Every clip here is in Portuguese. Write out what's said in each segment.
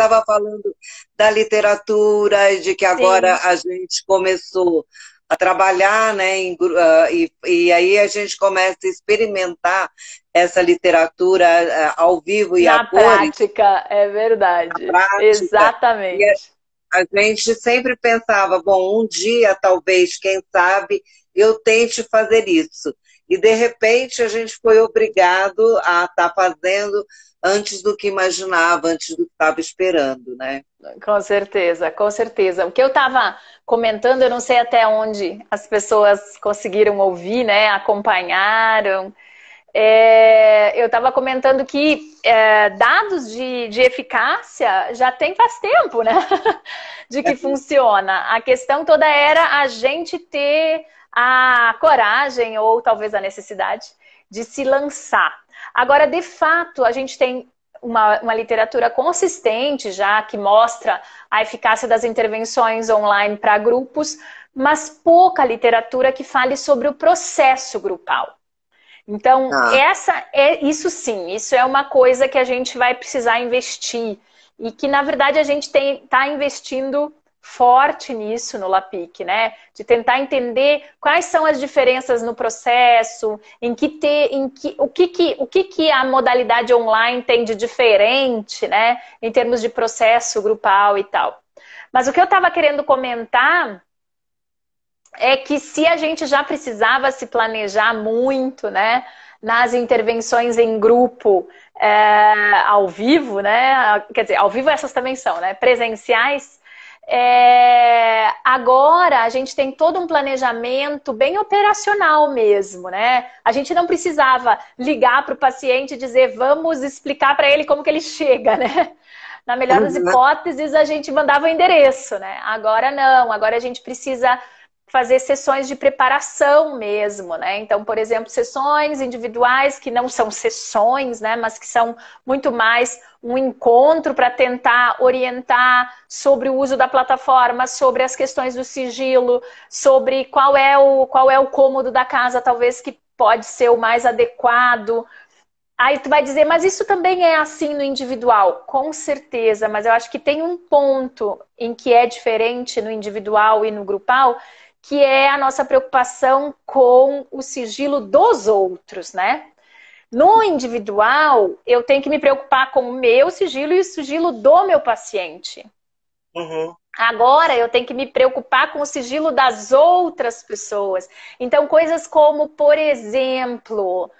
estava falando da literatura, de que agora Sim. a gente começou a trabalhar, né, e aí a gente começa a experimentar essa literatura ao vivo e a Na cores, prática, é verdade. prática. E Exatamente. a gente sempre pensava, bom, um dia, talvez, quem sabe, eu tente fazer isso. E, de repente, a gente foi obrigado a estar fazendo antes do que imaginava, antes do que estava esperando, né? Com certeza, com certeza. O que eu estava comentando, eu não sei até onde as pessoas conseguiram ouvir, né? Acompanharam. Eu estava comentando que dados de eficácia já tem faz tempo, né? De que funciona. A questão toda era a gente ter a coragem ou talvez a necessidade de se lançar. Agora, de fato, a gente tem uma literatura consistente já que mostra a eficácia das intervenções online para grupos, mas pouca literatura que fale sobre o processo grupal. Então, Ah, isso sim, isso é uma coisa que a gente vai precisar investir e que, na verdade, a gente está investindo forte nisso no LAPIC, né? De tentar entender quais são as diferenças no processo, o que a modalidade online tem de diferente, né? Em termos de processo grupal e tal. Mas o que eu estava querendo comentar é que se a gente já precisava se planejar muito, né, nas intervenções em grupo ao vivo, né, quer dizer, ao vivo essas também são, né, presenciais, agora a gente tem todo um planejamento bem operacional mesmo, né? A gente não precisava ligar para o paciente e dizer vamos explicar para ele como que ele chega, né? Na melhor das hipóteses, a gente mandava o endereço, né? Agora não, agora a gente precisa fazer sessões de preparação mesmo, né? Então, por exemplo, sessões individuais que não são sessões, né? Mas que são muito mais um encontro para tentar orientar sobre o uso da plataforma, sobre as questões do sigilo, sobre qual é o cômodo da casa, talvez que pode ser o mais adequado. Aí tu vai dizer, mas isso também é assim no individual? Com certeza, mas eu acho que tem um ponto em que é diferente no individual e no grupal, que é a nossa preocupação com o sigilo dos outros, né? No individual, eu tenho que me preocupar com o meu sigilo e o sigilo do meu paciente. uhum. Agora eu tenho que me preocupar com o sigilo das outras pessoas. Então, coisas como, por exemplo,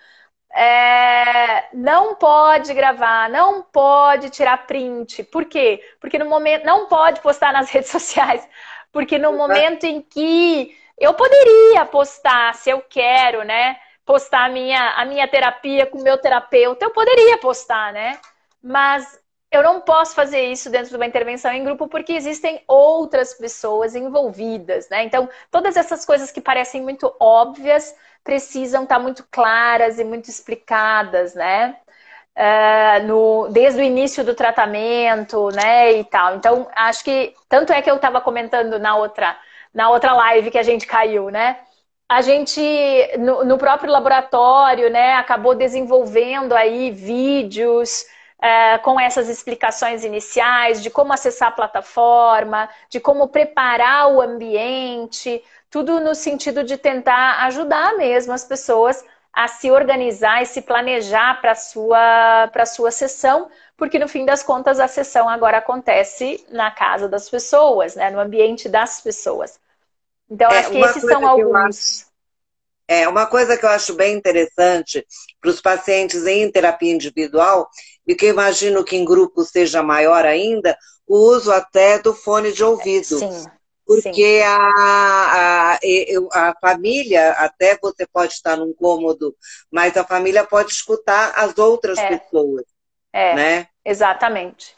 não pode gravar, não pode tirar print. Por quê? Porque no momento não pode postar nas redes sociais, porque no momento em que eu poderia postar, se eu quero, né, postar a minha terapia com o meu terapeuta, eu poderia postar, né? Mas eu não posso fazer isso dentro de uma intervenção em grupo porque existem outras pessoas envolvidas, né? Então, todas essas coisas que parecem muito óbvias precisam estar muito claras e muito explicadas, né? Desde o início do tratamento, né? E tal. Então, acho que tanto é que eu estava comentando na outra live que a gente caiu, né? A gente, no próprio laboratório, né, acabou desenvolvendo aí vídeos com essas explicações iniciais de como acessar a plataforma, de como preparar o ambiente, tudo no sentido de tentar ajudar mesmo as pessoas a se organizar e se planejar para a sua sessão, porque no fim das contas a sessão agora acontece na casa das pessoas, né, no ambiente das pessoas. Então, É acho que uma esses são coisa que eu acho, alguns. uma coisa que eu acho bem interessante para os pacientes em terapia individual, e que eu imagino que em grupo seja maior ainda, o uso até do fone de ouvido. Sim, sim. Porque a família, até você pode estar num cômodo, mas a família pode escutar as outras É, pessoas, é, né? exatamente.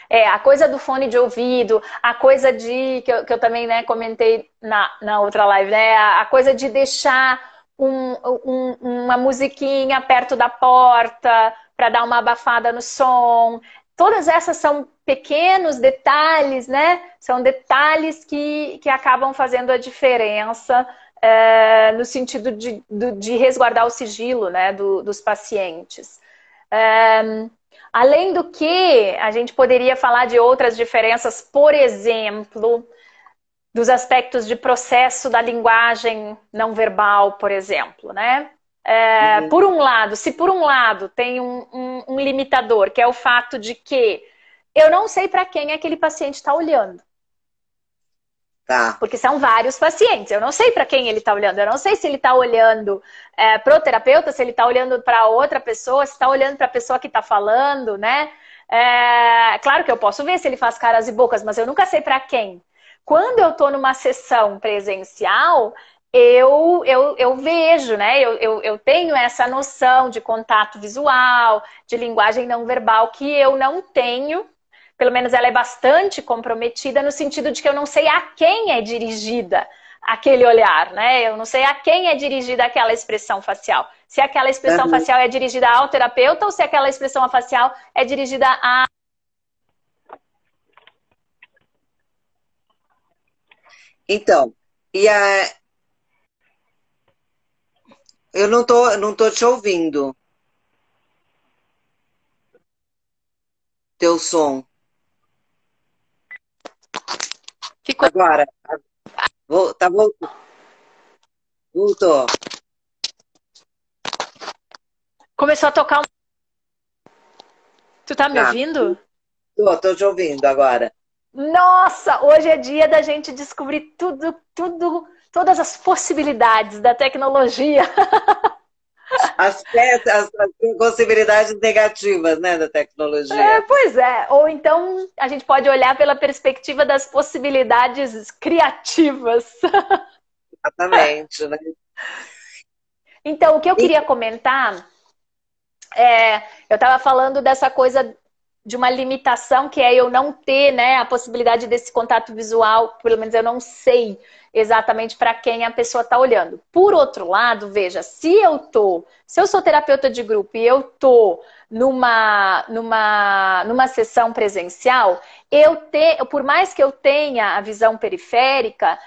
A coisa do fone de ouvido, a coisa que eu também, né, comentei na outra live, né? A coisa de deixar uma musiquinha perto da porta para dar uma abafada no som. Todas essas são pequenos detalhes, né? São detalhes que acabam fazendo a diferença no sentido de resguardar o sigilo, né, dos pacientes. Além do que, a gente poderia falar de outras diferenças, por exemplo, dos aspectos de processo da linguagem não verbal, por exemplo, né? Uhum. Por um lado, se por um lado tem um limitador, que é o fato de que eu não sei para quem aquele paciente está olhando. Tá. Porque são vários pacientes. Eu não sei para quem ele está olhando. Eu não sei se ele está olhando para o terapeuta, se ele está olhando para outra pessoa, se está olhando para a pessoa que está falando, né? Claro que eu posso ver se ele faz caras e bocas, mas eu nunca sei para quem. Quando eu estou numa sessão presencial, eu vejo, né? Eu tenho essa noção de contato visual, de linguagem não verbal, que eu não tenho. Pelo menos ela é bastante comprometida no sentido de que eu não sei a quem é dirigida aquele olhar, né? Eu não sei a quem é dirigida aquela expressão facial. Se aquela expressão Uhum. facial é dirigida ao terapeuta ou se aquela expressão facial é dirigida a... Então, eu não tô te ouvindo, teu som. Ficou... Agora, tá voltou. Começou a tocar um... Tu tá me Tá. ouvindo? Tô te ouvindo agora. Nossa, hoje é dia da gente descobrir todas as possibilidades da tecnologia. As possibilidades negativas, né, da tecnologia. Pois é. Ou então a gente pode olhar pela perspectiva das possibilidades criativas. Exatamente, né? Então, o que eu E- queria comentar eu estava falando dessa coisa de uma limitação que é eu não ter, né, a possibilidade desse contato visual, pelo menos eu não sei exatamente para quem a pessoa está olhando. Por outro lado, veja, se eu sou terapeuta de grupo e eu tô numa sessão presencial, por mais que eu tenha a visão periférica,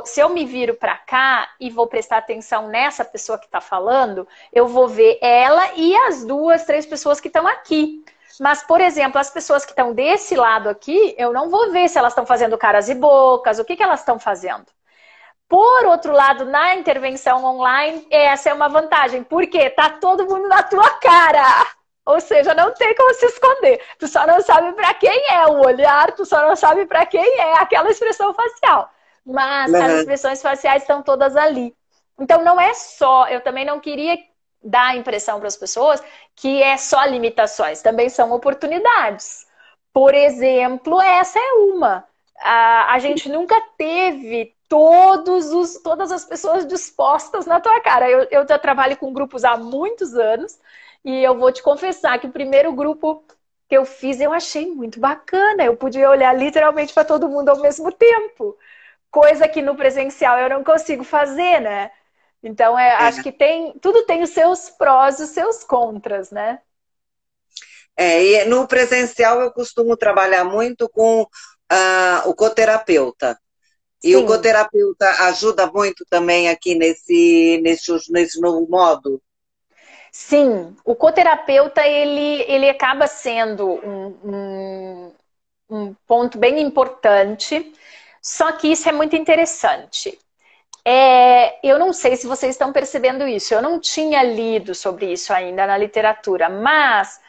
se eu me viro para cá e vou prestar atenção nessa pessoa que está falando, eu vou ver ela e as 2, 3 pessoas que estão aqui. Mas, por exemplo, as pessoas que estão desse lado aqui, eu não vou ver se elas estão fazendo caras e bocas, o que elas estão fazendo. Por outro lado, na intervenção online, essa é uma vantagem, porque tá todo mundo na tua cara. Ou seja, não tem como se esconder. Tu só não sabe para quem é o olhar, tu só não sabe para quem é aquela expressão facial. Mas as Uhum. expressões faciais estão todas ali. Então não é só, eu também não queria dar a impressão para as pessoas que é só limitações, também são oportunidades. Por exemplo, essa é uma. A gente nunca teve todas as pessoas dispostas na tua cara. Eu já trabalho com grupos há muitos anos e eu vou te confessar que o primeiro grupo que eu fiz eu achei muito bacana. Eu podia olhar literalmente para todo mundo ao mesmo tempo, coisa que no presencial eu não consigo fazer, né? Então, acho que tudo tem os seus prós e os seus contras, né? E no presencial eu costumo trabalhar muito com o coterapeuta. E o Sim, coterapeuta ajuda muito também aqui nesse novo modo. sim. O coterapeuta, ele acaba sendo um ponto bem importante, só que isso é muito interessante. Eu não sei se vocês estão percebendo isso, eu não tinha lido sobre isso ainda na literatura, mas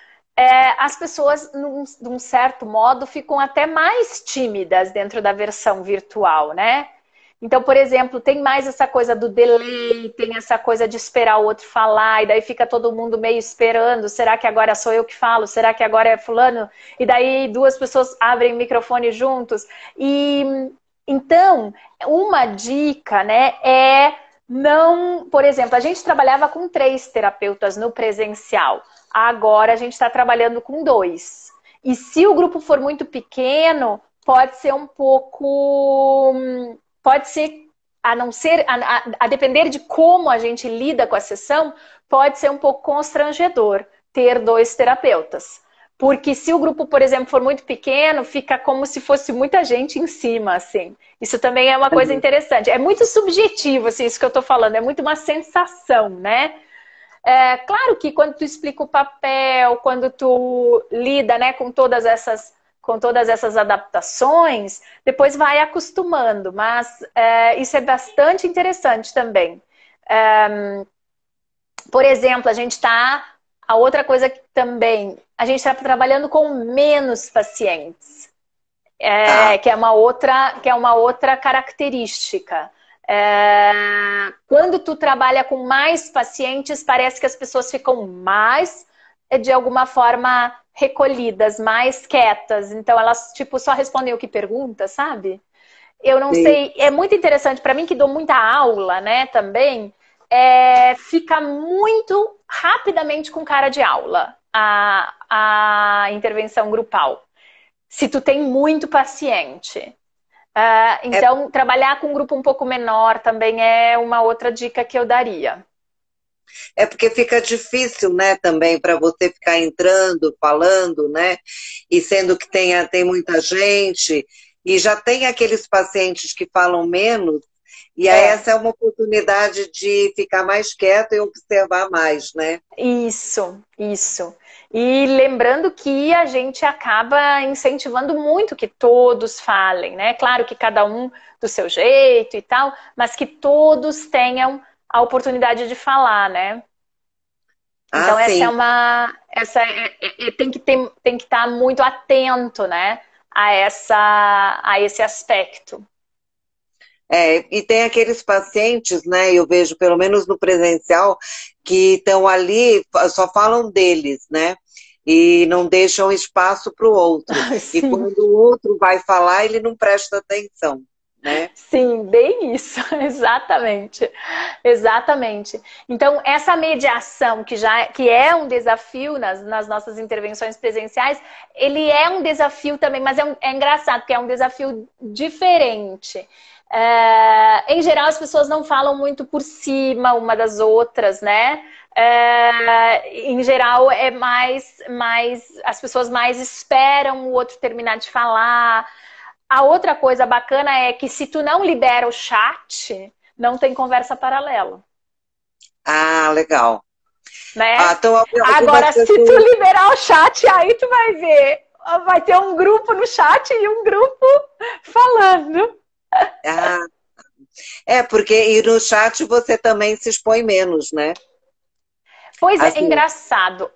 as pessoas, de um certo modo, ficam até mais tímidas dentro da versão virtual, né? Então, por exemplo, tem mais essa coisa do delay, tem essa coisa de esperar o outro falar, e daí fica todo mundo meio esperando. Será que agora sou eu que falo? Será que agora é fulano? E daí 2 pessoas abrem o microfone juntos. E então, uma dica, né, é não... Por exemplo, a gente trabalhava com 3 terapeutas no presencial. Agora a gente está trabalhando com 2. E se o grupo for muito pequeno, pode ser um pouco... Pode ser, a não ser, a depender de como a gente lida com a sessão, pode ser um pouco constrangedor ter 2 terapeutas. Porque se o grupo, por exemplo, for muito pequeno, fica como se fosse muita gente em cima, assim. Isso também é uma coisa interessante. É muito subjetivo, assim, isso que eu tô falando. É muito uma sensação, né? Claro que quando tu explica o papel, quando tu lida, né, com todas essas adaptações, depois vai acostumando, mas isso é bastante interessante também. Por exemplo, a outra coisa que também, a gente está trabalhando com menos pacientes, Tá. que é uma outra característica. Quando tu trabalha com mais pacientes, parece que as pessoas ficam mais, de alguma forma, recolhidas, mais quietas. Então, elas, tipo, só respondem o que pergunta, sabe? Eu não Sim. sei, é muito interessante para mim que dou muita aula, né, também, fica muito rapidamente com cara de aula a intervenção grupal, se tu tem muito paciente. É, Então, trabalhar com um grupo um pouco menor também é uma outra dica que eu daria. é porque fica difícil, né, também para você ficar entrando, falando, né? E sendo que tem muita gente, e já tem aqueles pacientes que falam menos, e aí É. essa é uma oportunidade de ficar mais quieto e observar mais, né? Isso, isso. E lembrando que a gente acaba incentivando muito que todos falem, né? Claro que cada um do seu jeito e tal, mas que todos tenham a oportunidade de falar, né? Ah, Então essa é sim. uma, tem que estar muito atento, né? A esse aspecto. E tem aqueles pacientes, né? Eu vejo, pelo menos no presencial, que estão ali, só falam deles, né? E não deixam espaço para o outro. E Sim. quando o outro vai falar, ele não presta atenção, né? Sim, bem isso, exatamente, exatamente. Então, essa mediação que é um desafio nas nossas intervenções presenciais, ele é um desafio também, mas é engraçado, porque é um desafio diferente. Em geral, as pessoas não falam muito por cima uma das outras, né? Em geral, as pessoas mais esperam o outro terminar de falar. A outra coisa bacana é que se tu não libera o chat, não tem conversa paralela, Ah, legal. Ah, né? então algumas Agora, se tu pessoas. liberar o chat, aí tu vai ver. Vai ter um grupo no chat e um grupo falando. Ah, porque e no chat você também se expõe menos, né? Pois é, Assim, engraçado.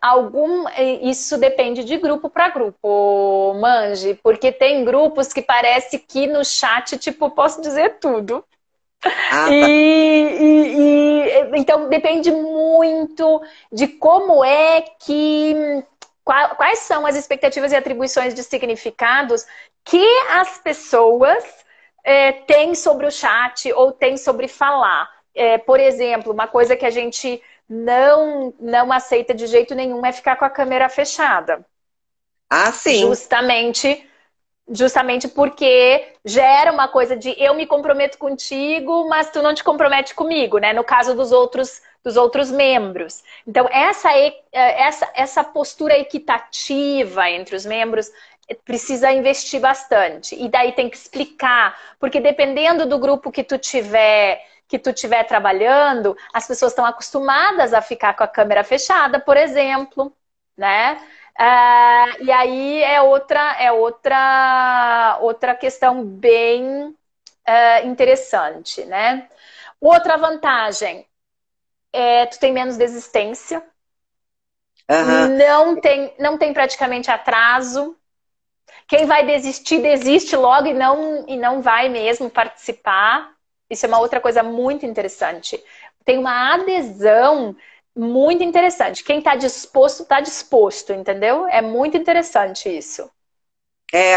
Isso depende de grupo para grupo, Manji, porque tem grupos que parece que no chat, tipo, posso dizer tudo. ah, tá. Então depende muito de como é que. Quais são as expectativas e atribuições de significados que as pessoas têm sobre o chat ou têm sobre falar. Por exemplo, uma coisa que a gente não aceita de jeito nenhum é ficar com a câmera fechada. Ah, sim. Justamente porque gera uma coisa de eu me comprometo contigo, mas tu não te compromete comigo, né? No caso dos outros membros. Então, essa postura equitativa entre os membros precisa investir bastante. E daí tem que explicar, porque dependendo do grupo que tu tiver trabalhando, as pessoas estão acostumadas a ficar com a câmera fechada, por exemplo, né? E aí outra questão bem interessante, né? Outra vantagem é tu tem menos desistência, Aham. não tem praticamente atraso. Quem vai desistir, desiste logo e não vai mesmo participar. Isso é uma outra coisa muito interessante. Tem uma adesão muito interessante. Quem está disposto, entendeu? É muito interessante isso.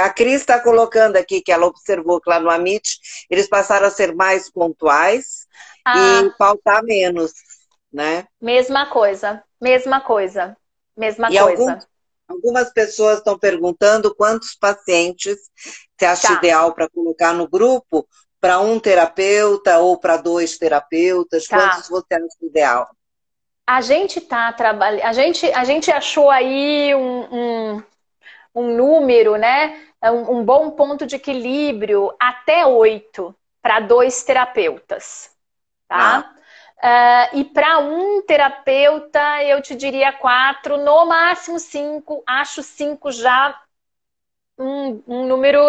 A Cris está colocando aqui que ela observou que lá no Amit eles passaram a ser mais pontuais e Ah, faltar menos, né? mesma coisa, mesma coisa, mesma E coisa. algumas pessoas estão perguntando quantos pacientes você acha Tá, ideal para colocar no grupo, para um terapeuta ou para dois terapeutas, quantos tá. você acha ideal? A gente tá trabalhando, a gente achou aí um número, né? Um bom ponto de equilíbrio até 8 para dois terapeutas, Ah, tá? E para um terapeuta, eu te diria 4, no máximo 5. Acho 5 já um número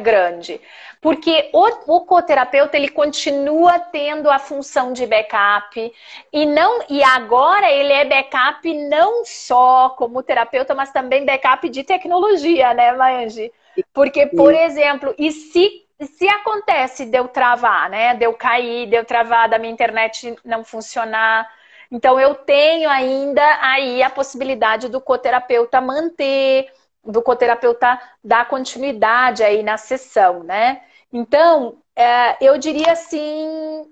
grande. Porque o coterapeuta, ele continua tendo a função de backup e agora ele é backup não só como terapeuta, mas também backup de tecnologia, né, Manji? Porque, por exemplo, e se acontece de eu travar, né, de eu cair, de eu travar, da minha internet não funcionar, então eu tenho ainda aí a possibilidade do coterapeuta manter, do coterapeuta dar continuidade aí na sessão, né? Então, eu diria assim,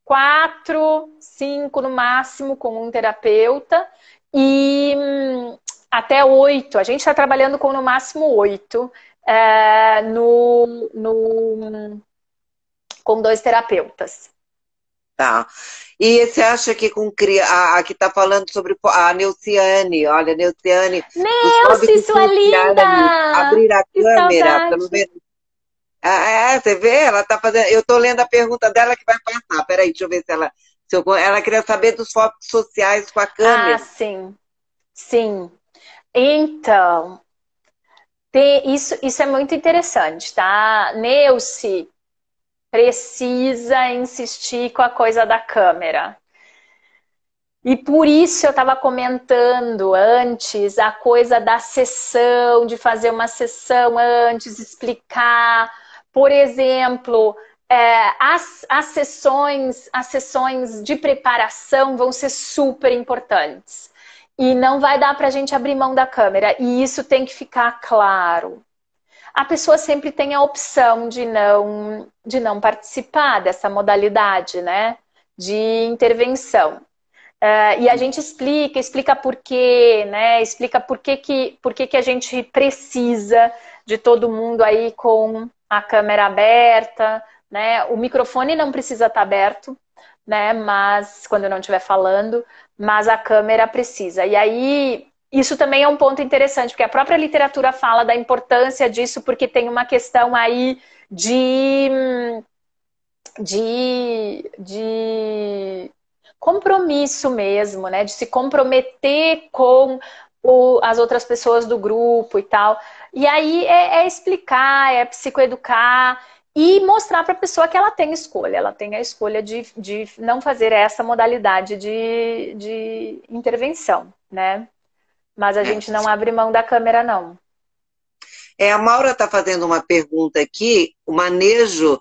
4, 5 no máximo com um terapeuta e até 8. A gente está trabalhando com no máximo 8 com 2 terapeutas. Tá. E você acha que com a que está falando sobre a Neuciane, olha, Neuciane, dos Neuci, códigos sua sociais, linda! abrir a Que câmera, pelo saudade! menos. Você vê, ela está fazendo. Eu estou lendo a pergunta dela que vai passar. Peraí, deixa eu ver ela queria saber dos focos sociais com a Ah, câmera. sim. Sim. Então, isso é muito interessante, tá? Neuci precisa insistir com a coisa da câmera. E por isso eu estava comentando antes a coisa da sessão, de fazer uma sessão antes, explicar. Por exemplo, as sessões de preparação vão ser super importantes. E não vai dar para a gente abrir mão da câmera. E isso tem que ficar claro. A pessoa sempre tem a opção de não participar dessa modalidade, né? De intervenção. E a gente explica por quê, né? Explica por que a gente precisa de todo mundo aí com a câmera aberta, né? O microfone não precisa estar aberto, né? Mas quando eu não estiver falando, mas a câmera precisa. E aí isso também é um ponto interessante, porque a própria literatura fala da importância disso, porque tem uma questão aí de compromisso mesmo, né? De se comprometer com as outras pessoas do grupo e tal. E aí é explicar, é psicoeducar e mostrar para a pessoa que ela tem escolha. Ela tem a escolha de não fazer essa modalidade de intervenção, né? Mas a gente não abre mão da câmera, não. A Maura está fazendo uma pergunta aqui, o manejo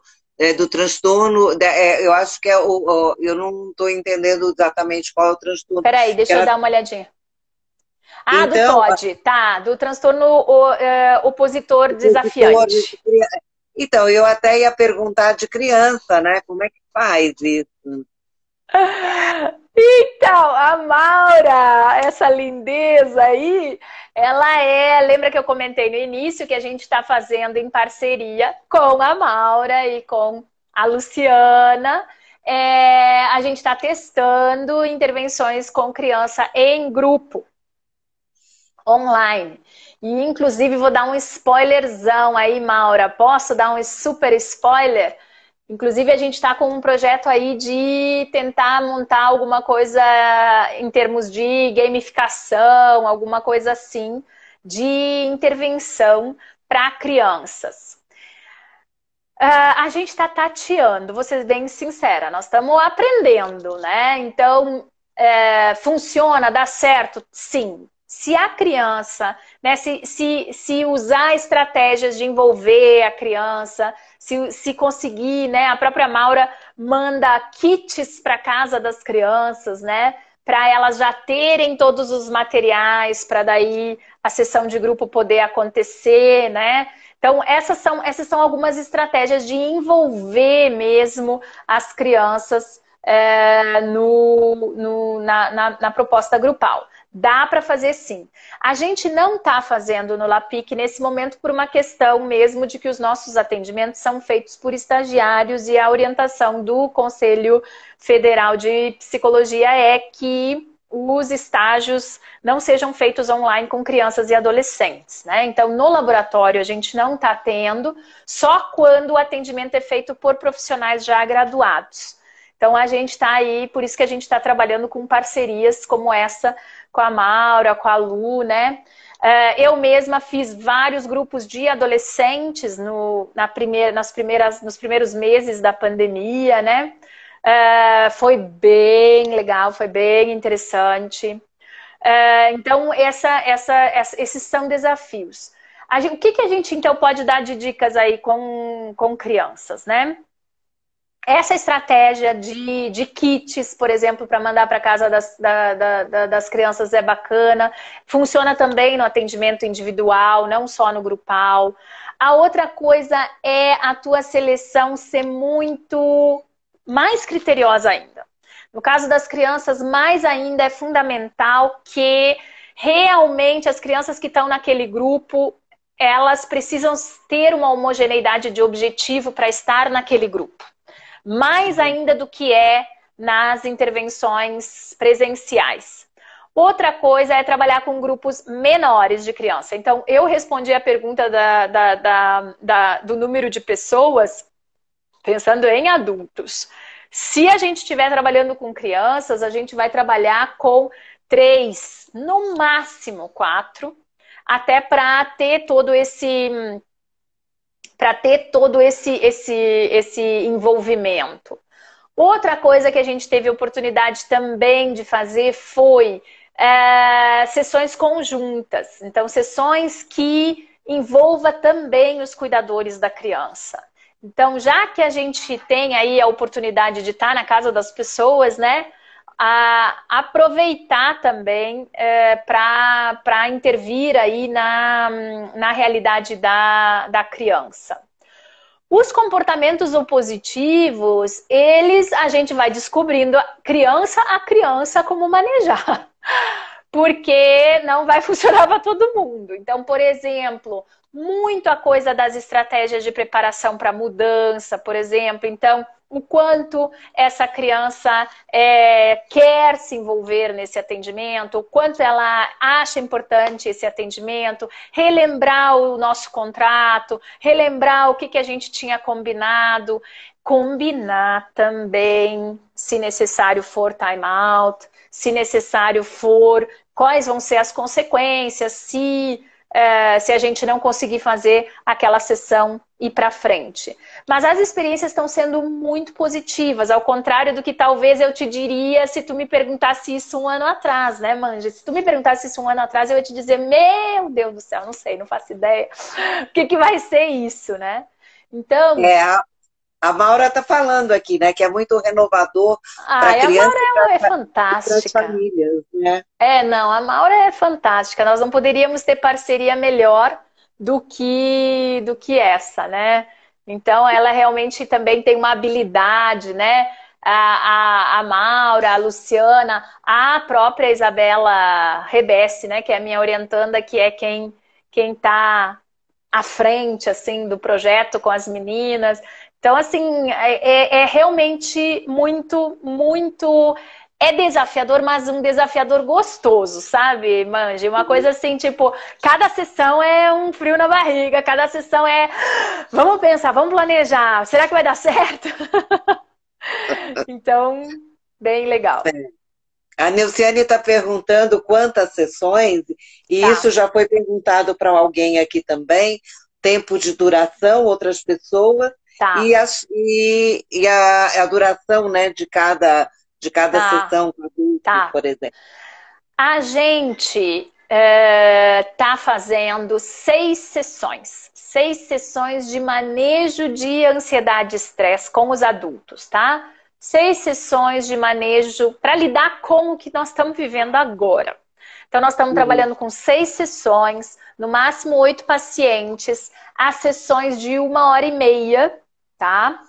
do transtorno, eu acho que eu não estou entendendo exatamente qual é o transtorno. Peraí, deixa eu dar uma olhadinha. Do Então, TOD, tá, do transtorno opositor desafiante. Então, eu até ia perguntar de criança, né? Como é que faz isso? Então, a Maura, essa lindeza aí, lembra que eu comentei no início que a gente está fazendo em parceria com a Maura e com a Luciana. A gente está testando intervenções com criança em grupo, online. E, inclusive, vou dar um spoilerzão aí, Maura. Posso dar um super spoiler? Inclusive, a gente está com um projeto aí de tentar montar alguma coisa em termos de gamificação, alguma coisa assim, de intervenção para crianças. A gente está tateando, vou ser bem sincera, nós estamos aprendendo, né? Então, funciona, dá certo? Sim. Se a criança, né, se usar estratégias de envolver a criança, se conseguir, né, a própria Maura manda kits para casa das crianças, né, para elas já terem todos os materiais, para daí a sessão de grupo poder acontecer, né? Então, essas são algumas estratégias de envolver mesmo as crianças na proposta grupal. Dá para fazer sim. A gente não está fazendo no LAPIC nesse momento por uma questão mesmo de que os nossos atendimentos são feitos por estagiários e a orientação do Conselho Federal de Psicologia é que os estágios não sejam feitos online com crianças e adolescentes, né? Então, no laboratório a gente não está tendo, só quando o atendimento é feito por profissionais já graduados. Então a gente está aí, por isso que a gente está trabalhando com parcerias como essa, com a Maura, com a Lu, né? Eu mesma fiz vários grupos de adolescentes nos primeiros meses da pandemia, né? Foi bem legal, foi bem interessante. Então, esses são desafios. O que a gente, então, pode dar de dicas aí com crianças, né? Essa estratégia de kits, por exemplo, para mandar para casa das crianças é bacana. Funciona também no atendimento individual, não só no grupal. A outra coisa é a tua seleção ser muito mais criteriosa ainda. No caso das crianças, mais ainda é fundamental que realmente as crianças que estão naquele grupo, elas precisam ter uma homogeneidade de objetivo para estar naquele grupo. Mais ainda do que é nas intervenções presenciais. Outra coisa é trabalhar com grupos menores de criança. Então, eu respondi a pergunta do número de pessoas pensando em adultos. Se a gente estiver trabalhando com crianças, a gente vai trabalhar com 3, no máximo 4, até para ter todo esse envolvimento. Outra coisa que a gente teve oportunidade também de fazer foi sessões conjuntas. Então, sessões que envolva também os cuidadores da criança. Então, já que a gente tem aí a oportunidade de estar na casa das pessoas, né? Aproveitar também para intervir aí na realidade da criança. Os comportamentos opositivos, a gente vai descobrindo criança a criança como manejar. Porque não vai funcionar para todo mundo. Então, por exemplo, muito a coisa das estratégias de preparação para mudança, por exemplo. Então, o quanto essa criança quer se envolver nesse atendimento, o quanto ela acha importante esse atendimento, relembrar o nosso contrato, relembrar o que a gente tinha combinado, combinar também, se necessário for time out, se necessário for, quais vão ser as consequências se a gente não conseguir fazer aquela sessão ir para frente. Mas as experiências estão sendo muito positivas, ao contrário do que talvez eu te diria se tu me perguntasse isso um ano atrás, né, Manja? Se tu me perguntasse isso um ano atrás, eu ia te dizer, meu Deus do céu, não sei, não faço ideia o que vai ser isso, né? Então... A Maura está falando aqui, né, que é muito renovador para a criança a Maura é fantástica. Para as famílias, né? Não, a Maura é fantástica. Nós não poderíamos ter parceria melhor do que essa, né? Então, ela realmente também tem uma habilidade, né? A Maura, a Luciana, a própria Isabela Rebesse, né? Que é a minha orientanda, que é quem está à frente, assim, do projeto com as meninas. Então, assim, é realmente muito, muito... É desafiador, mas um desafiador gostoso, sabe, Manji? Uma coisa assim, tipo, cada sessão é um frio na barriga, cada sessão é... Vamos pensar, vamos planejar, será que vai dar certo? Então, bem legal. A Nilciane está perguntando quantas sessões, e isso já foi perguntado para alguém aqui também, tempo de duração, outras pessoas... E a duração, né, de cada sessão, por exemplo. A gente está fazendo 6 sessões. 6 sessões de manejo de ansiedade e estresse com os adultos, tá? 6 sessões de manejo para lidar com o que nós estamos vivendo agora. Então, nós estamos trabalhando com 6 sessões, no máximo 8 pacientes, as sessões de 1h30, tá?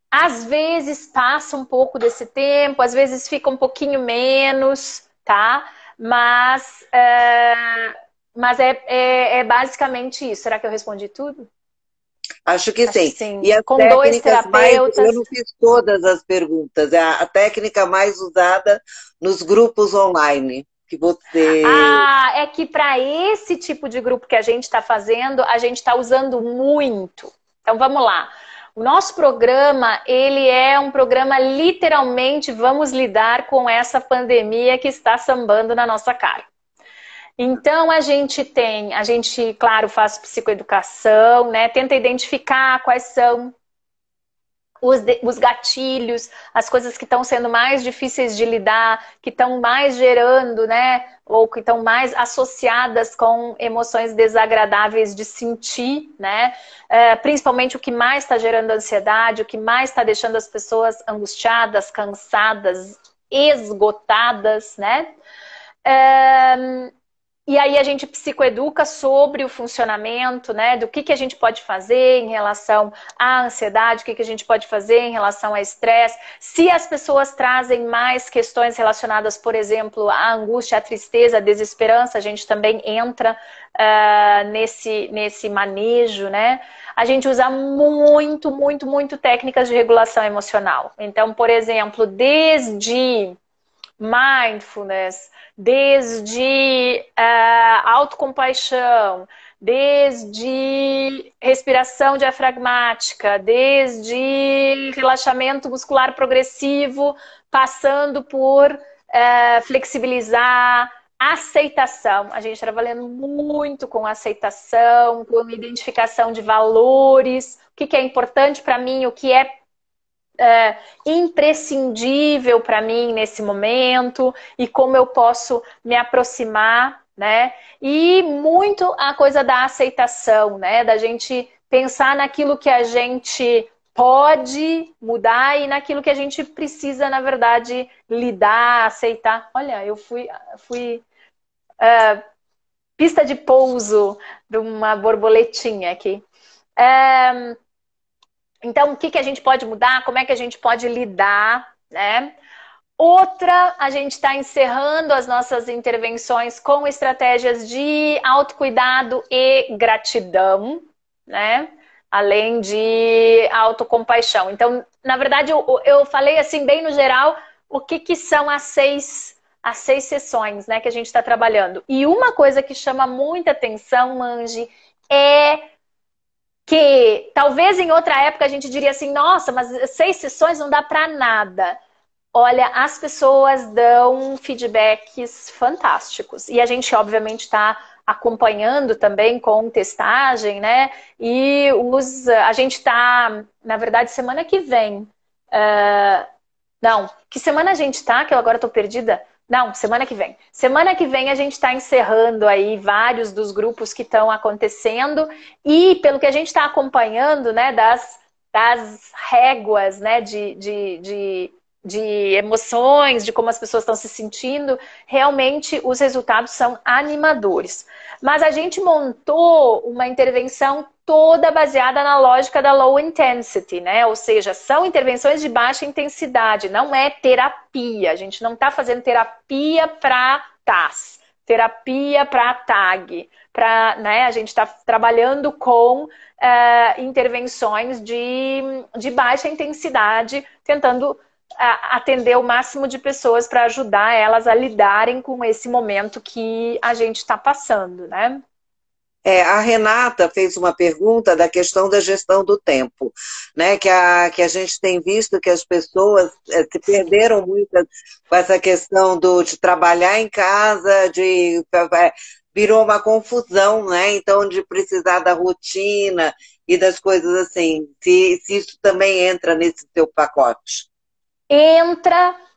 Às vezes passa um pouco desse tempo, às vezes fica um pouquinho menos, tá? Mas é basicamente isso. Será que eu respondi tudo? Acho que sim. Sim. E as com 2 terapeutas. Eu não fiz todas as perguntas. A técnica mais usada nos grupos online. Que você... é que para esse tipo de grupo que a gente está fazendo, a gente está usando muito. Então, vamos lá. O nosso programa, ele é um programa literalmente, vamos lidar com essa pandemia que está sambando na nossa cara. Então, a gente, claro, faz psicoeducação, né? Tenta identificar quais são os gatilhos, as coisas que estão sendo mais difíceis de lidar, que estão mais gerando, né? Ou que estão mais associadas com emoções desagradáveis de sentir, né? Principalmente o que mais está gerando ansiedade, o que mais está deixando as pessoas angustiadas, cansadas, esgotadas, né? E aí a gente psicoeduca sobre o funcionamento, né? Do que a gente pode fazer em relação à ansiedade, o que a gente pode fazer em relação ao estresse. Se as pessoas trazem mais questões relacionadas, por exemplo, à angústia, à tristeza, à desesperança, a gente também entra nesse manejo, né? A gente usa muito técnicas de regulação emocional. Então, por exemplo, desde mindfulness, desde autocompaixão, desde respiração diafragmática, desde relaxamento muscular progressivo, passando por flexibilizar, aceitação. A gente está trabalhando muito com aceitação, com identificação de valores, o que é importante para mim, o que é imprescindível para mim nesse momento e como eu posso me aproximar, né? E muito a coisa da aceitação, né? Da gente pensar naquilo que a gente pode mudar e naquilo que a gente precisa, na verdade, lidar, aceitar. Olha, eu fui pista de pouso de uma borboletinha aqui. Então, o que a gente pode mudar? Como é que a gente pode lidar, né? Outra, a gente está encerrando as nossas intervenções com estratégias de autocuidado e gratidão, né? Além de autocompaixão. Então, na verdade, eu falei assim, bem no geral, o que são as seis sessões, né, que a gente está trabalhando. E uma coisa que chama muita atenção, Mangi, é que talvez em outra época a gente diria assim, nossa, mas 6 sessões não dá para nada. Olha, as pessoas dão feedbacks fantásticos. E a gente, obviamente, está acompanhando também com testagem, né? E a gente está, na verdade, semana que vem. Não, que semana a gente está? Que eu agora estou perdida. Não, semana que vem. Semana que vem a gente está encerrando aí vários dos grupos que estão acontecendo e pelo que a gente está acompanhando, né, das réguas, né, de emoções, de como as pessoas estão se sentindo, realmente os resultados são animadores. Mas a gente montou uma intervenção toda baseada na lógica da low intensity, né? Ou seja, são intervenções de baixa intensidade, não é terapia. A gente não está fazendo terapia para TAS, terapia para TAG, né? A gente está trabalhando com intervenções de baixa intensidade, tentando atender o máximo de pessoas para ajudar elas a lidarem com esse momento que a gente está passando, né? A Renata fez uma pergunta da questão da gestão do tempo, né? Que a gente tem visto que as pessoas se perderam muito com essa questão de trabalhar em casa, virou uma confusão, né? Então, de precisar da rotina e das coisas assim. Se isso também entra nesse seu pacote.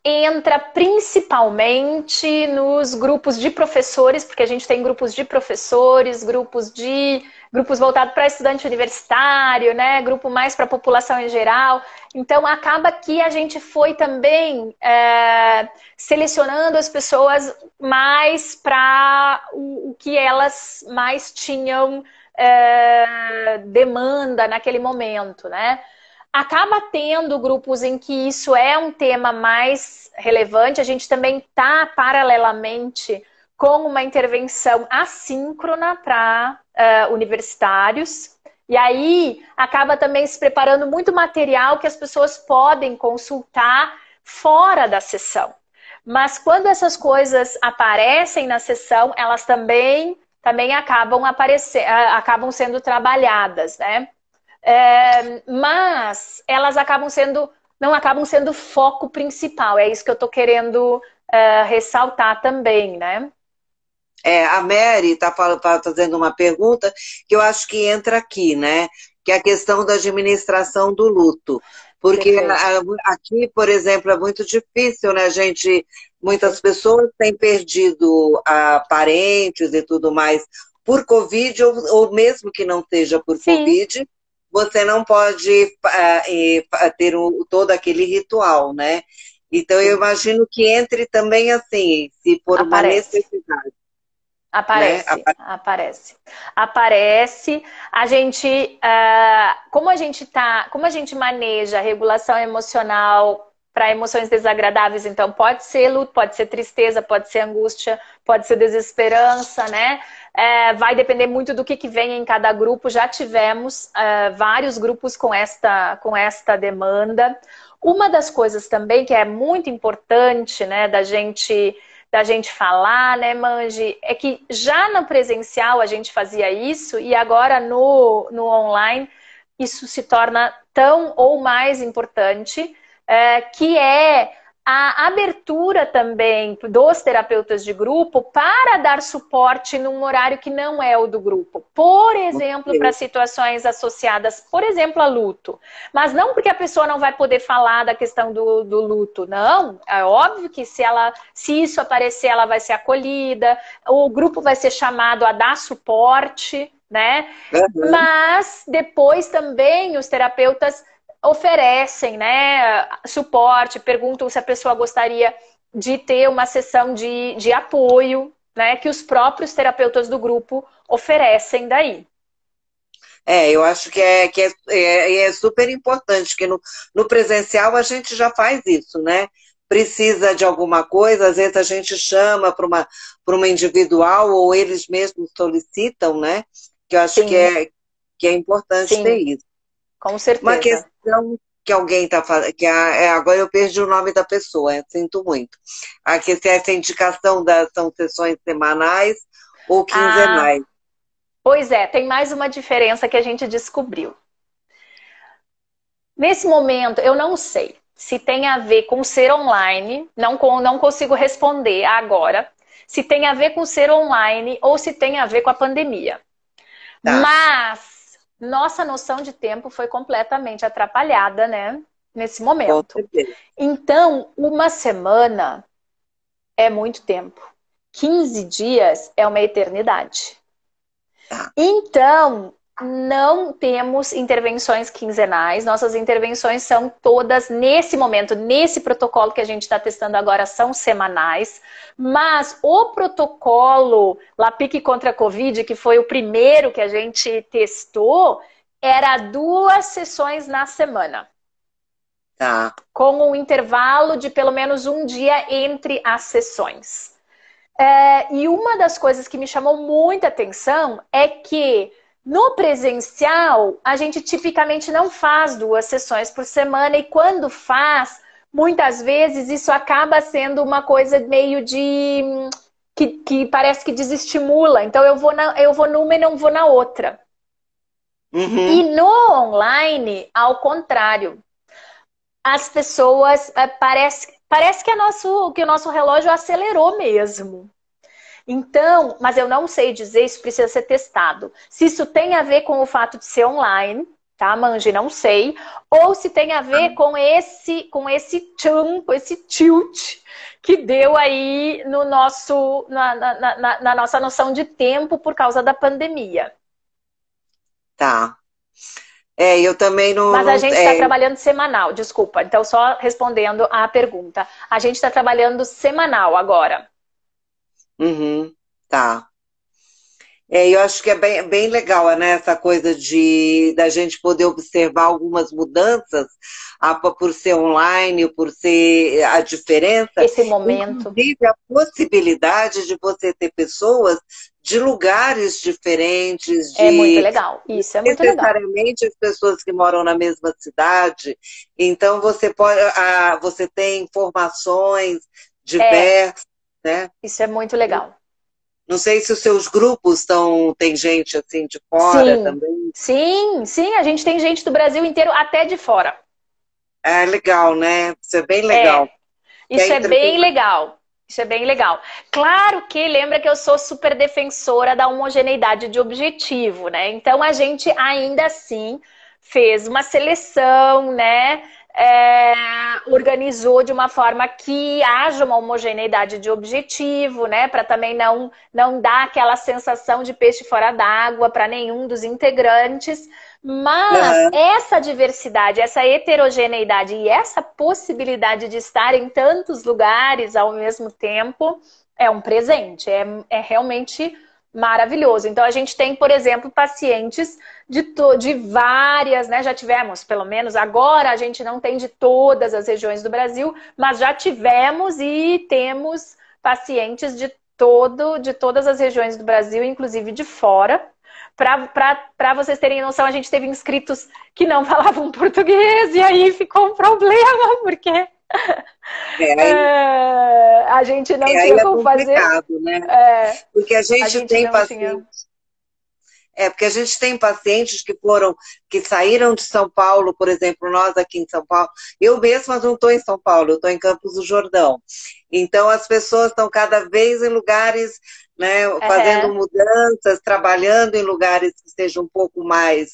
Entra principalmente nos grupos de professores, porque a gente tem grupos de professores, grupos voltados para estudante universitário, né? Grupo mais para a população em geral. Então, acaba que a gente foi também selecionando as pessoas mais para o que elas mais tinham demanda naquele momento, né? Acaba tendo grupos em que isso é um tema mais relevante. A gente também está, paralelamente, com uma intervenção assíncrona para universitários. E aí, acaba também se preparando muito material que as pessoas podem consultar fora da sessão. Mas quando essas coisas aparecem na sessão, elas também acabam sendo trabalhadas, né? Mas elas não acabam sendo foco principal. É isso que eu estou querendo ressaltar também, né? A Mary está fazendo uma pergunta que eu acho que entra aqui, né? Que é a questão da administração do luto. Porque aqui, por exemplo, é muito difícil, né, gente? Muitas pessoas têm perdido parentes e tudo mais por Covid, ou mesmo que não seja por Covid, você não pode ter todo aquele ritual, né? Então, eu imagino que entre também assim, se for uma necessidade. Aparece, né? Aparece. A gente, como a gente maneja a regulação emocional para emoções desagradáveis, então pode ser luto, pode ser tristeza, pode ser angústia, pode ser desesperança, né? Vai depender muito do que vem em cada grupo. Já tivemos vários grupos com esta demanda. Uma das coisas também que é muito importante, né, da gente falar, né, Mangi, é que já no presencial a gente fazia isso e agora no online isso se torna tão ou mais importante, que é a abertura também dos terapeutas de grupo para dar suporte num horário que não é o do grupo. Por exemplo, para situações associadas, por exemplo, a luto. Mas não porque a pessoa não vai poder falar da questão do luto, não. É óbvio que se isso aparecer, ela vai ser acolhida, o grupo vai ser chamado a dar suporte, né? Uhum. Mas depois também os terapeutas oferecem, né, suporte, perguntam se a pessoa gostaria de ter uma sessão de apoio, né, que os próprios terapeutas do grupo oferecem daí. Eu acho que é super importante, que no presencial a gente já faz isso, né? Precisa de alguma coisa, às vezes a gente chama para uma individual ou eles mesmos solicitam, né? Que eu acho que é importante ter isso. Com certeza. Uma questão que alguém está falando, agora eu perdi o nome da pessoa, sinto muito. Aqui, se essa indicação são sessões semanais ou quinzenais. Pois é, tem mais uma diferença que a gente descobriu. Nesse momento, eu não sei se tem a ver com ser online, não consigo responder agora, se tem a ver com ser online ou se tem a ver com a pandemia. Mas nossa noção de tempo foi completamente atrapalhada, né? Nesse momento. Então, uma semana é muito tempo. 15 dias é uma eternidade. Então, não temos intervenções quinzenais. Nossas intervenções são todas, nesse momento, nesse protocolo que a gente está testando agora, são semanais. Mas o protocolo LAPIC contra a Covid, que foi o primeiro que a gente testou, era 2 sessões na semana. Com um intervalo de pelo menos um dia entre as sessões. E uma das coisas que me chamou muita atenção é que no presencial, a gente tipicamente não faz 2 sessões por semana e quando faz, muitas vezes isso acaba sendo uma coisa meio de... que parece que desestimula. Então eu vou numa e não vou na outra. Uhum. E no online, ao contrário. As pessoas... Parece que o nosso relógio acelerou mesmo. Então, mas eu não sei dizer, isso precisa ser testado. Se isso tem a ver com o fato de ser online, tá, Mangi? Não sei. Ou se tem a ver com esse tilt que deu aí no na nossa noção de tempo por causa da pandemia. Tá. Eu também não... Mas a gente está trabalhando semanal, desculpa. Então, só respondendo à pergunta. A gente está trabalhando semanal agora. Uhum, tá. Eu acho que é bem legal, né, essa coisa da gente poder observar algumas mudanças por ser online, por ser a diferença. Esse momento. Inclusive a possibilidade de você ter pessoas de lugares diferentes. É muito legal, isso é muito legal. Necessariamente as pessoas que moram na mesma cidade. Então você tem informações diversas, né? Isso é muito legal. Não sei se os seus grupos tem gente assim de fora Sim, também. sim, sim, a gente tem gente do Brasil inteiro, até de fora. É legal, né? Isso é bem É, legal. Que é isso é bem legal. Isso é bem legal. Claro que lembra que eu sou super defensora da homogeneidade de objetivo, né? Então a gente ainda assim fez uma seleção, né? Organizou de uma forma que haja uma homogeneidade de objetivo, né? Para também não dar aquela sensação de peixe fora d'água para nenhum dos integrantes. Mas Aham. essa diversidade, essa heterogeneidade e essa possibilidade de estar em tantos lugares ao mesmo tempo é um presente, é realmente maravilhoso. Então, a gente tem, por exemplo, pacientes de várias, né? Já tivemos, pelo menos, agora a gente não tem de todas as regiões do Brasil, mas já tivemos e temos pacientes de todas as regiões do Brasil, inclusive de fora. Para vocês terem noção, a gente teve inscritos que não falavam português e aí ficou um problema, porque É, aí, a gente não aí tinha é como fazer. complicado, né? É, Porque a a gente gente tem não tinha. pacientes. Porque a gente tem pacientes que saíram de São Paulo, por exemplo, nós aqui em São Paulo. Eu mesma não estou em São Paulo, eu estou em Campos do Jordão. Então, as pessoas estão cada vez em lugares, né, fazendo Uhum. mudanças, trabalhando em lugares que sejam um pouco mais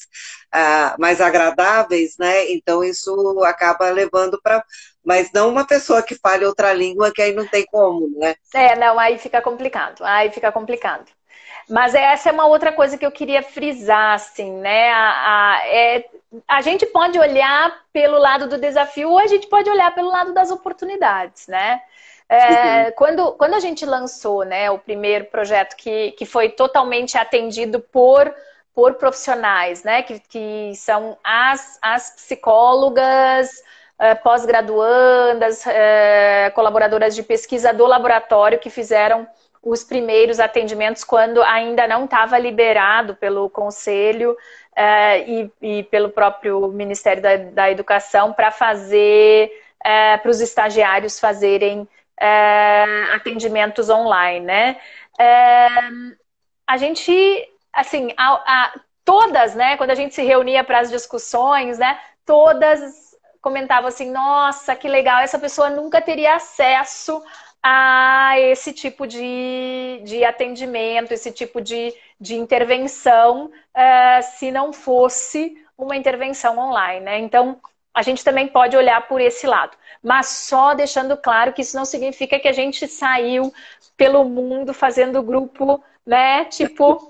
agradáveis, né? Então, isso acaba levando para. Mas não uma pessoa que fale outra língua, que aí não tem como, né? Não, aí fica complicado. Aí fica complicado. Mas essa é uma outra coisa que eu queria frisar, assim, né? A gente pode olhar pelo lado do desafio ou a gente pode olhar pelo lado das oportunidades, né? Uhum. Quando a gente lançou, né, o primeiro projeto que foi totalmente atendido por profissionais, né, que são as psicólogas, pós-graduandas, colaboradoras de pesquisa do laboratório que fizeram os primeiros atendimentos quando ainda não estava liberado pelo Conselho e pelo próprio Ministério da Educação para fazer, para os estagiários fazerem atendimentos online, né? A gente, assim, todas, né, quando a gente se reunia para as discussões, né, todas comentavam assim, nossa, que legal, essa pessoa nunca teria acesso a esse tipo de atendimento, esse tipo de intervenção, se não fosse uma intervenção online, né? Então, a gente também pode olhar por esse lado. Mas só deixando claro que isso não significa que a gente saiu pelo mundo fazendo grupo, né? Tipo,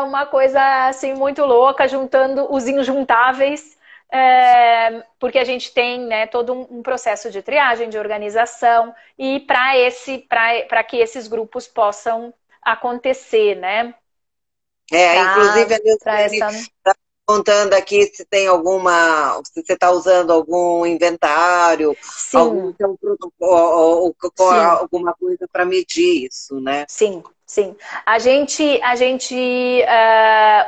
uma coisa assim muito louca, juntando os injuntáveis, porque a gente tem, né, todo um processo de triagem, de organização, e para que esses grupos possam acontecer, né? Inclusive, a Para Nilce essa. contando aqui se tem se você está usando algum inventário, algum Sim, sim. alguma coisa para medir isso, né? Sim, sim. A gente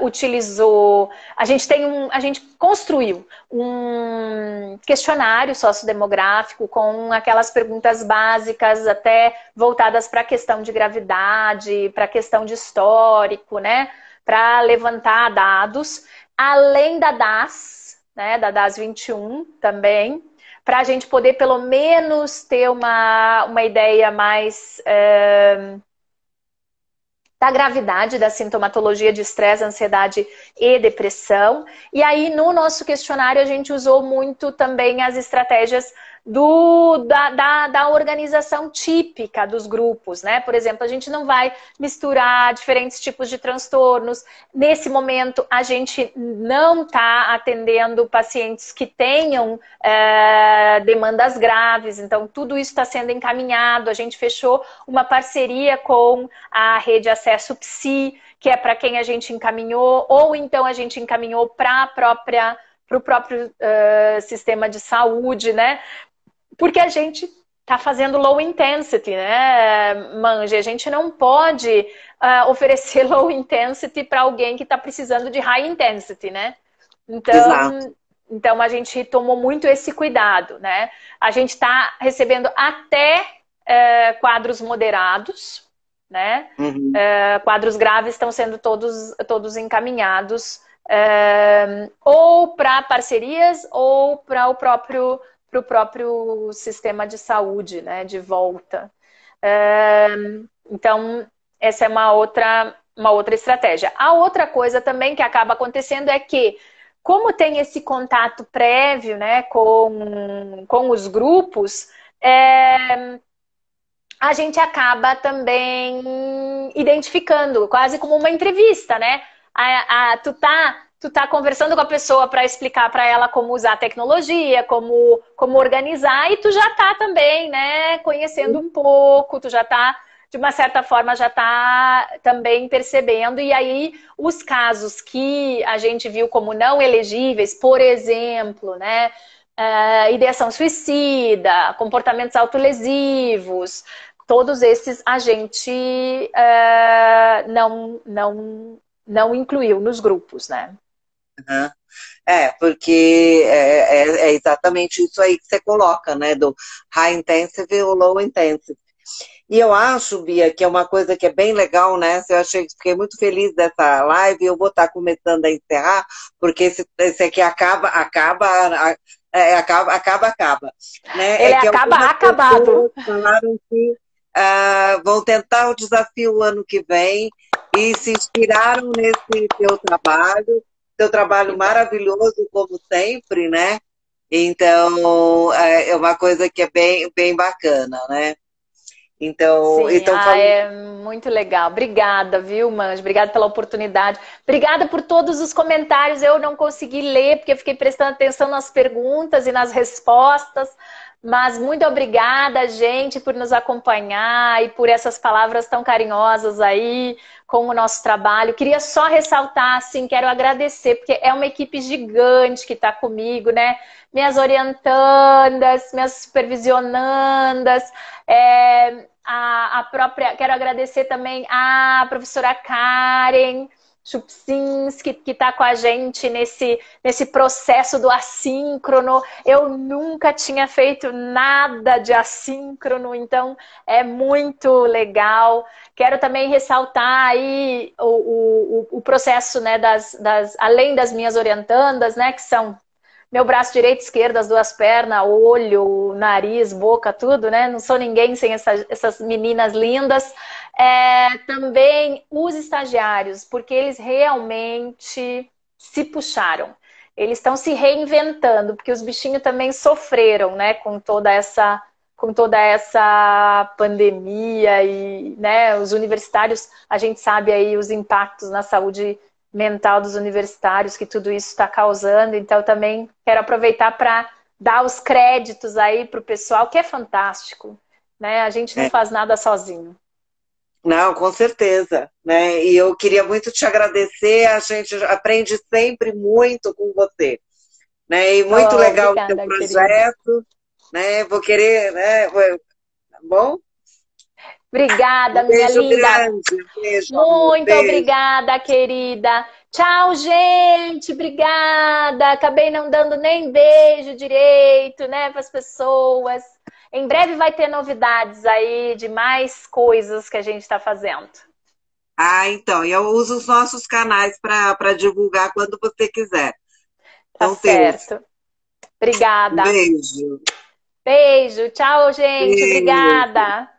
utilizou, a gente construiu um questionário sociodemográfico com aquelas perguntas básicas, até voltadas para a questão de gravidade, para a questão de histórico, né? Para levantar dados, além da DAS, né? Da DAS 21 também, para a gente poder pelo menos ter uma ideia mais da gravidade da sintomatologia de estresse, ansiedade e depressão. E aí, no nosso questionário, a gente usou muito também as estratégias da organização típica dos grupos, né? Por exemplo, a gente não vai misturar diferentes tipos de transtornos. Nesse momento, a gente não está atendendo pacientes que tenham demandas graves, então tudo isso está sendo encaminhado. A gente fechou uma parceria com a rede Acesso Psi, que é para quem a gente encaminhou, ou então a gente encaminhou para o próprio sistema de saúde, né? Porque a gente está fazendo low intensity, né, Manje? A gente não pode oferecer low intensity para alguém que está precisando de high intensity, né? Exato. Então a gente tomou muito esse cuidado, né? A gente está recebendo até quadros moderados, né? Uhum. Quadros graves estão sendo todos encaminhados ou para parcerias ou para o próprio sistema de saúde, né? De volta. Então, essa é uma outra estratégia. A outra coisa também que acaba acontecendo é que, como tem esse contato prévio, né, com os grupos, a gente acaba também identificando, quase como uma entrevista, né? Tu tá conversando com a pessoa para explicar para ela como usar a tecnologia, como organizar, e tu já tá também, né, conhecendo um pouco, tu já tá, de uma certa forma, já tá também percebendo. E aí, os casos que a gente viu como não elegíveis, por exemplo, né, ideação suicida, comportamentos autolesivos, todos esses a gente não incluiu nos grupos, né? Uhum. Porque é exatamente isso aí que você coloca, né? Do high intensive ou low intensive. E eu acho, Bia, que é uma coisa que é bem legal, né? Fiquei muito feliz dessa live. Eu vou estar começando a encerrar, porque esse aqui acaba, né? Ele Que acaba algumas acabado. pessoas falaram que vão tentar o desafio ano que vem e se inspiraram nesse teu trabalho maravilhoso, como sempre, né? Então, é uma coisa que é bem, bem bacana, né? Sim, Então falando. é muito legal. Obrigada, viu, Manjo? Obrigada pela oportunidade. Obrigada por todos os comentários. Eu não consegui ler, porque eu fiquei prestando atenção nas perguntas e nas respostas. Mas muito obrigada, gente, por nos acompanhar e por essas palavras tão carinhosas aí com o nosso trabalho. Queria só ressaltar, assim, quero agradecer, porque é uma equipe gigante que está comigo, né? Minhas orientandas, minhas supervisionandas, quero agradecer também a professora Karen Chupsins, que está com a gente nesse processo do assíncrono. Eu nunca tinha feito nada de assíncrono, então é muito legal. Quero também ressaltar aí o processo, né, além das minhas orientandas, né, que são meu braço direito e esquerdo, as duas pernas, olho, nariz, boca, tudo, né? Não sou ninguém sem essas meninas lindas. Também os estagiários, porque eles realmente se puxaram. Eles estão se reinventando, porque os bichinhos também sofreram, né? Com toda essa pandemia e, né? Os universitários, a gente sabe aí os impactos na saúde mental dos universitários que tudo isso está causando. Então, também quero aproveitar para dar os créditos aí para o pessoal, que é fantástico, né? A gente não É, faz nada sozinho. não, com certeza, né? E eu queria muito te agradecer. A gente aprende sempre muito com você, né? E muito Oh, legal o teu obrigada, querida. projeto, né? Vou querer, né? Tá bom? Obrigada, Um minha beijo linda. grande, um beijo, amor, Muito beijo. obrigada, querida. Tchau, gente. Obrigada. Acabei não dando nem beijo direito, né, para as pessoas. Em breve vai ter novidades aí de mais coisas que a gente está fazendo. Então, eu uso os nossos canais para divulgar quando você quiser. Tá São teus. certo. Um Obrigada. beijo. Beijo. Tchau, gente. Beijo. Obrigada.